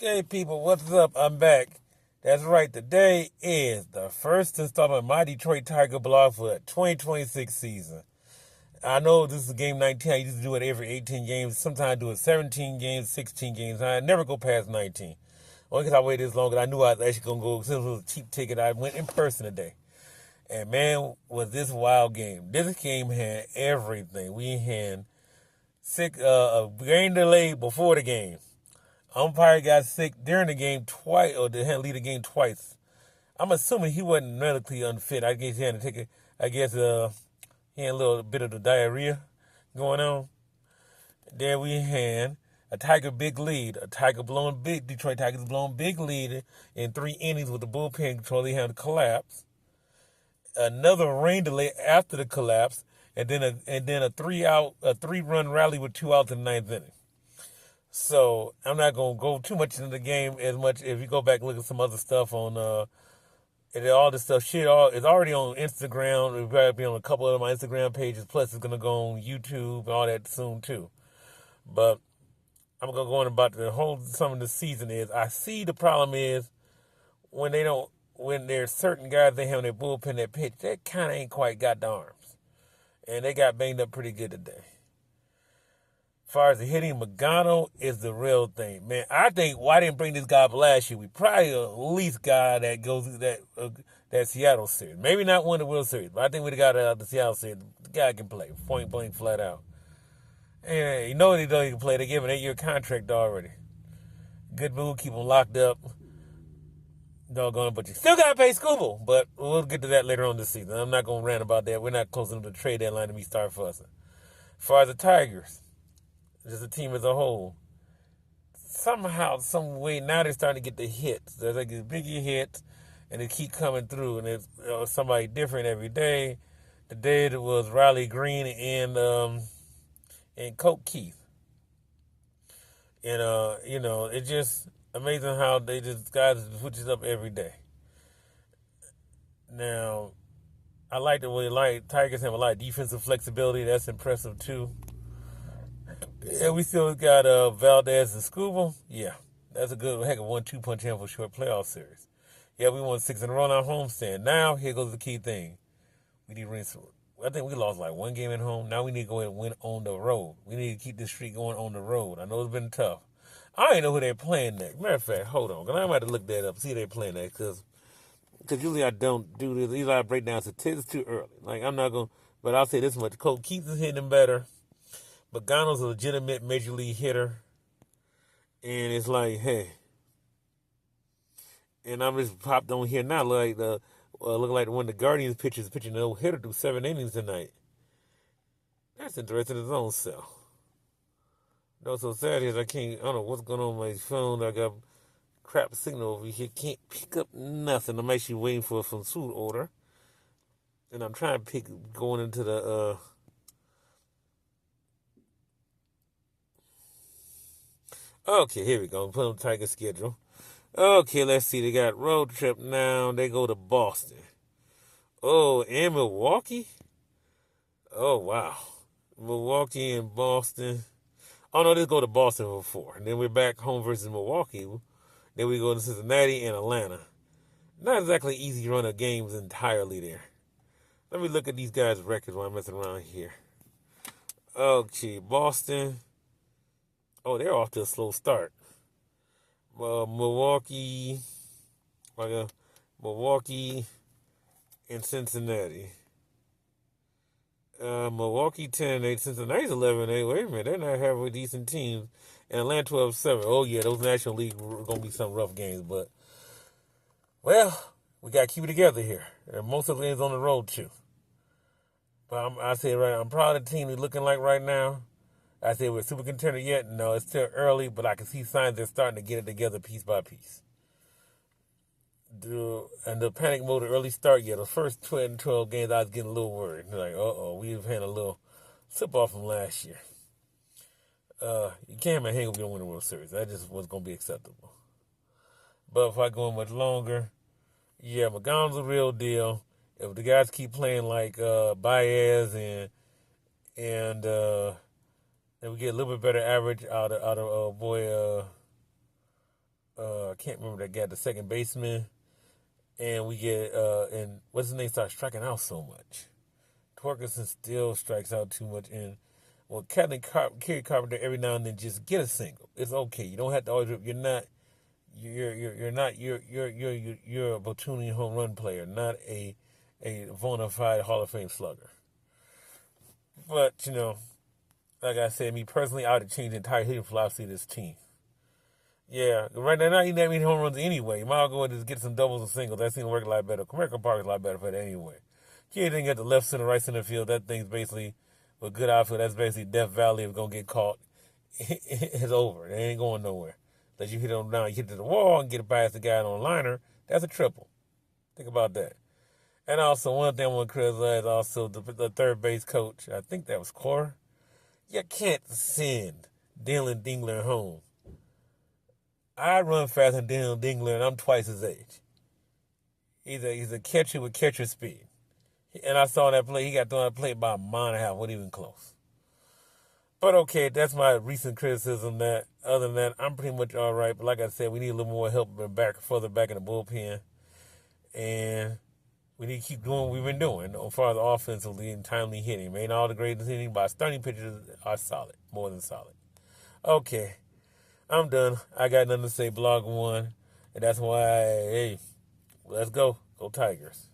Hey people, what's up? I'm back. That's right, today is the first installment of my Detroit Tiger blog for the 2026 season. I know this is game 19. I used to do it every 18 games. Sometimes I do it 17 games, 16 games. I never go past 19. Only because I waited this long, I knew I was actually going to go. Since it was a cheap ticket, I went in person today. And man, was this wild game. This game had everything. We had a rain delay before the game. Umpire got sick during the game twice, or they had to lead the game twice. I'm assuming he wasn't medically unfit. I guess he had to take it. I guess he had a little bit of the diarrhea going on. Then we had a Tiger big lead. Detroit Tigers blown big lead in 3 innings with the bullpen control. They had to collapse. Another rain delay after the collapse, and then a 3-run rally with 2 outs in the ninth inning. So I'm not gonna go too much into the game as much. If you go back and look at some other stuff on and all this stuff, it's already on Instagram. It'll probably be on a couple of my Instagram pages. Plus, it's gonna go on YouTube and all that soon too. But I'm gonna go on about the whole some of the season is. I see the problem is when there's certain guys they have in their bullpen that pitch, they kind of ain't quite got the arms, and they got banged up pretty good today. As far as the hitting, Magano is the real thing, man. I think why didn't bring this guy up last year? We probably at least guy that goes through that Seattle series. Maybe not win the World Series, but I think we got the Seattle series. The guy can play, point blank, flat out. And you know he can play. They gave him an 8-year contract already. Good move, keep him locked up. Doggone, but you still got to pay Scooble. But we'll get to that later on this season. I'm not going to rant about that. We're not close enough to the trade deadline to be start fussing. As far as the Tigers, just the team as a whole, somehow, some way, now they're starting to get the hits. There's like these bigger hits, and they keep coming through, and it's somebody different every day. Today it was Riley Green and Colt Keith. And it's just amazing how they just guys switches up every day. Now, I like the way Tigers have a lot of defensive flexibility. That's impressive too. Yeah, we still got Valdez and Scooble. Yeah, that's a good heck of 1-2 punch in for a short playoff series. Yeah, we won 6 in a row on our homestand. Now, here goes the key thing. We need to win. I think we lost like 1 game at home. Now we need to go ahead and win on the road. We need to keep this streak going on the road. I know it's been tough. I don't even know who they're playing next. Matter of fact, hold on. I might have to look that up, see who they're playing next. Because usually I don't do this. Usually I break down statistics too early. Like, I'm not going to, but I'll say this much. Colt Keith is hitting them better. Bogano's a legitimate major league hitter. And it's like, hey. And I'm just popped on here now. Look like one of the Guardians pitchers pitching a no-hitter through 7 innings tonight. That's interesting in its own self. What's so sad is I don't know what's going on with my phone. I got crap signal over here. Can't pick up nothing. I'm actually waiting for some food order. And I'm trying to going into the, okay, here we go. Put on Tiger schedule. Okay, let's see. They got road trip now. They go to Boston. Oh, and Milwaukee? Oh, wow. Milwaukee and Boston. Oh, no, let's go to Boston for 4. And then we're back home versus Milwaukee. Then we go to Cincinnati and Atlanta. Not exactly easy run of games entirely there. Let me look at these guys' records while I'm messing around here. Okay, Boston. Oh, they're off to a slow start. Milwaukee and Cincinnati. Milwaukee 10-8, Cincinnati's 11-8. Wait a minute, they're not halfway decent teams. And Atlanta 12-7. Oh yeah, those National League are gonna be some rough games, but well, we gotta keep it together here. And most of the games on the road too. But I say right, I'm proud of the team we're looking like right now. I say we're super contender yet. No, it's still early, but I can see signs they're starting to get it together piece by piece. And the panic mode, the early start, the first 12 games, I was getting a little worried. Like, we've had a little slip off from last year. You can't hang with me to win the World Series. That just wasn't going to be acceptable. But if I go much longer, McGowan's a real deal. If the guys keep playing like Baez and we get a little bit better average out of I can't remember that guy, the second baseman, and we get and what's his name starts striking out so much. Torkelson still strikes out too much, and well, Kerry Carpenter every now and then just get a single. It's okay. You don't have to always. You're not. You're not. You're a platooning home run player, not a bona fide Hall of Fame slugger. But like I said, me personally, I would have changed the entire hitting philosophy of this team. Yeah, right now, he didn't need home runs anyway. You might as well go and just get some doubles and singles. That seems to work a lot better. Comerica Park is a lot better for that anyway. Kid didn't get the left center, right center field. That thing's basically, with good outfield, that's basically Death Valley. If it's going to get caught, it's over. It ain't going nowhere. Unless you hit it on down, you hit it to the wall and get it past the guy on a liner. That's a triple. Think about that. And also, one thing I want to criticize also the third base coach. I think that was Cora. You can't send Dylan Dingler home. I run faster than Dylan Dingler, and I'm twice his age. He's a catcher with catcher speed. And I saw that play. He got thrown that play by a mile and a half. Wasn't even close. But okay, that's my recent criticism. That other than that, I'm pretty much all right. But like I said, we need a little more help further back in the bullpen. And we need to keep doing what we've been doing as far as offensively and timely hitting. Man, all the greatest hitting by starting pitchers are solid, more than solid. Okay. I'm done. I got nothing to say. Blog one. And that's why, hey, let's go. Go Tigers.